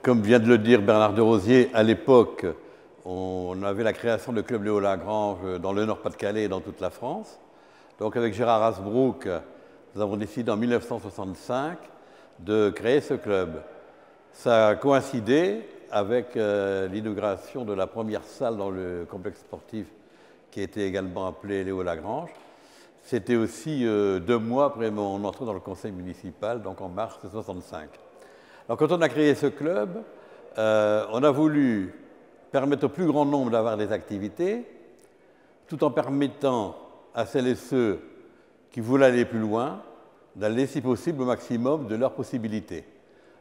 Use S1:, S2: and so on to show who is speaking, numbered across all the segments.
S1: comme vient de le dire Bernard Desrosiers, à l'époque, on avait la création de Club Léo Lagrange dans le Nord-Pas-de-Calais et dans toute la France. Donc avec Gérard Hasbrouck, nous avons décidé en 1965 de créer ce club. Ça a coïncidé avec l'inauguration de la première salle dans le complexe sportif qui était également appelé Léo Lagrange. C'était aussi 2 mois après mon entrée dans le conseil municipal, donc en mars 1965. Alors quand on a créé ce club, on a voulu permettre au plus grand nombre d'avoir des activités, tout en permettant à celles et ceux qui voulaient aller plus loin d'aller, si possible, au maximum de leurs possibilités.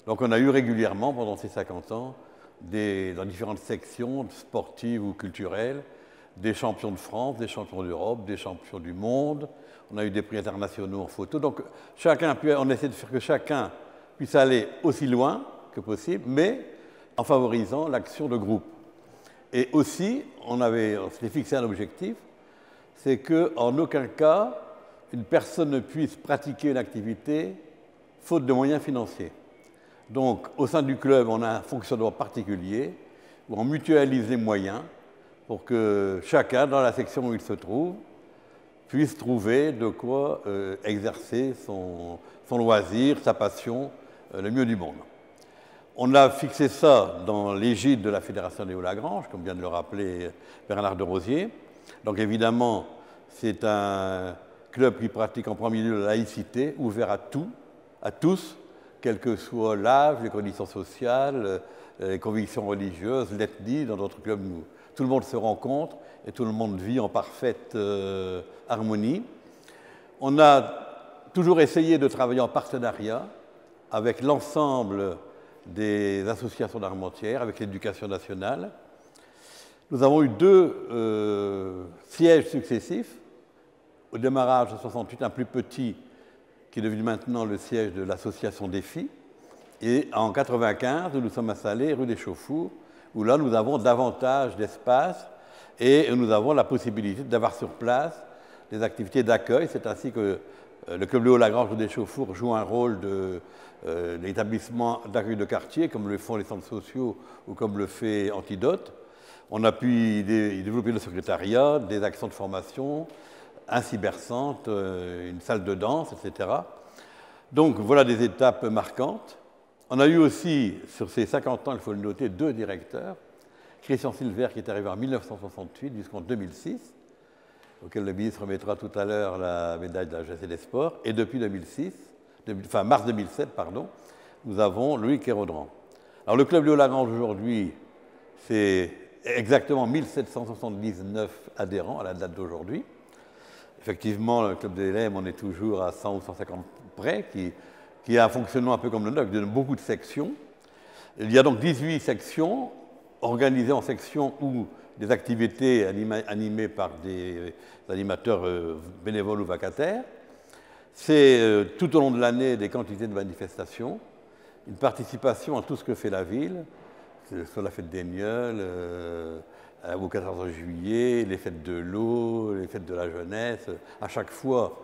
S1: Donc on a eu régulièrement, pendant ces 50 ans, dans différentes sections sportives ou culturelles, des champions de France, des champions d'Europe, des champions du monde. On a eu des prix internationaux en photo. Donc on essaie de faire que chacun puisse aller aussi loin que possible, mais en favorisant l'action de groupe. Et aussi, on s'était fixé un objectif, c'est qu'en aucun cas, une personne ne puisse pratiquer une activité faute de moyens financiers. Donc, au sein du club, on a un fonctionnement particulier où on mutualise les moyens pour que chacun, dans la section où il se trouve, puisse trouver de quoi exercer son loisir, sa passion, le mieux du monde. On a fixé ça dans l'égide de la Fédération Léo Lagrange, comme vient de le rappeler Bernard Desrosiers. Donc évidemment, c'est un club qui pratique en premier lieu la laïcité, ouvert à tous, quel que soit l'âge, les conditions sociales, les convictions religieuses, l'ethnie. Dans notre club, tout le monde se rencontre et tout le monde vit en parfaite harmonie. On a toujours essayé de travailler en partenariat avec l'ensemble des associations d'Armentières, avec l'Éducation nationale. Nous avons eu 2 sièges successifs. Au démarrage de 68, un plus petit qui est devenu maintenant le siège de l'association Défi. Et en 95, nous nous sommes installés rue des Chauffours, où là, nous avons davantage d'espace et nous avons la possibilité d'avoir sur place des activités d'accueil. C'est ainsi que le Club Léo Lagrange rue des Chauffours joue un rôle d'établissement d'accueil de quartier, comme le font les centres sociaux ou comme le fait Antidote. On a pu développer le secrétariat, des actions de formation, un cybercentre, une salle de danse, etc. Donc voilà des étapes marquantes. On a eu aussi, sur ces 50 ans, il faut le noter, 2 directeurs. Christian Silver, qui est arrivé en 1968 jusqu'en 2006, auquel le ministre remettra tout à l'heure la médaille de la jeunesse et des sports. Et depuis mars 2007, nous avons Louis Kérodran. Alors le Club Léo Lagrange aujourd'hui, c'est exactement 1779 adhérents à la date d'aujourd'hui. Effectivement, le Club des LM, on est toujours à 100 ou 150 près, qui a un fonctionnement un peu comme le nôtre, de beaucoup de sections. Il y a donc 18 sections organisées en sections où des activités animées par des animateurs bénévoles ou vacataires. C'est tout au long de l'année des quantités de manifestations, une participation à tout ce que fait la ville, sur la fête des Nieulles, au 14 juillet, les fêtes de l'eau, les fêtes de la jeunesse. À chaque fois,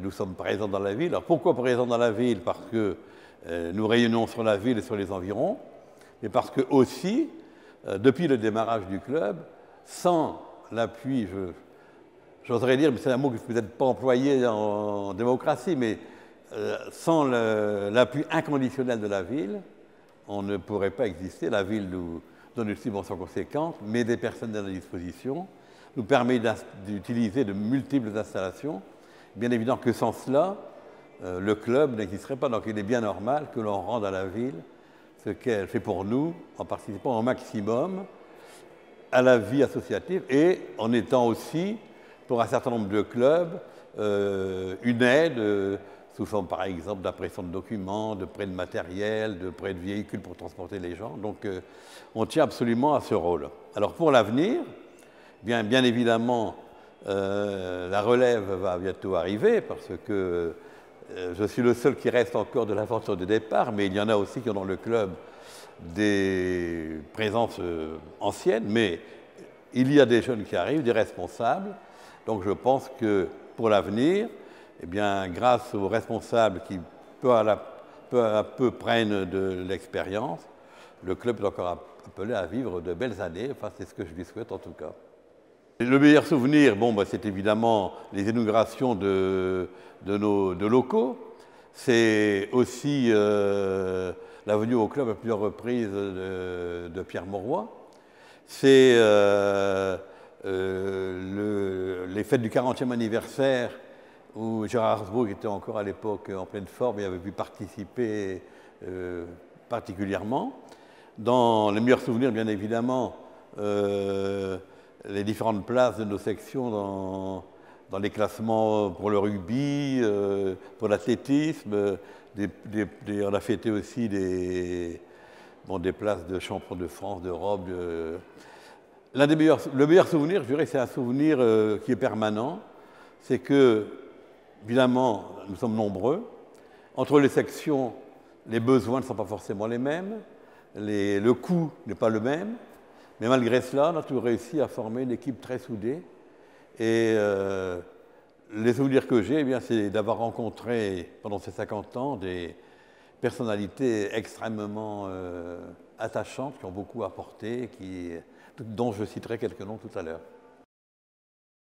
S1: nous sommes présents dans la ville. Alors pourquoi présents dans la ville? Parce que nous rayonnons sur la ville et sur les environs, mais parce que aussi, depuis le démarrage du club, sans l'appui, j'oserais dire, mais c'est un mot que peut-être pas employé en démocratie, mais sans l'appui inconditionnel de la ville, on ne pourrait pas exister. La ville nous donne une subvention conséquente, met des personnes à la disposition, nous permet d'utiliser de multiples installations. Bien évidemment que sans cela, le club n'existerait pas. Donc il est bien normal que l'on rende à la ville ce qu'elle fait pour nous, en participant au maximum à la vie associative et en étant aussi, pour un certain nombre de clubs, une aide sous forme, par exemple, d'impression de documents, de prêt de matériel, de prêt de véhicules pour transporter les gens. Donc, on tient absolument à ce rôle. Alors, pour l'avenir, bien évidemment, la relève va bientôt arriver parce que je suis le seul qui reste encore de l'aventure de départ, mais il y en a aussi qui ont dans le club des présences anciennes, mais il y a des jeunes qui arrivent, des responsables. Donc, je pense que pour l'avenir, eh bien, grâce aux responsables qui peu à peu prennent de l'expérience, le club est encore appelé à vivre de belles années. Enfin, c'est ce que je lui souhaite en tout cas. Et le meilleur souvenir, bon, bah, c'est évidemment les inaugurations de nos locaux. C'est aussi la venue au club à plusieurs reprises de Pierre Mauroy. C'est les fêtes du 40e anniversaire où Gérard Harsbrook était encore à l'époque en pleine forme et avait pu participer particulièrement. Dans les meilleurs souvenirs, bien évidemment, les différentes places de nos sections dans les classements pour le rugby, pour l'athlétisme. On a fêté aussi des places de champion de France, d'Europe. Le meilleur souvenir, je dirais, c'est un souvenir qui est permanent. C'est que, évidemment, nous sommes nombreux. Entre les sections, les besoins ne sont pas forcément les mêmes. Le coût n'est pas le même. Mais malgré cela, on a toujours réussi à former une équipe très soudée. Et les souvenirs que j'ai, eh c'est d'avoir rencontré pendant ces 50 ans des personnalités extrêmement attachantes qui ont beaucoup apporté, dont je citerai quelques noms tout à l'heure.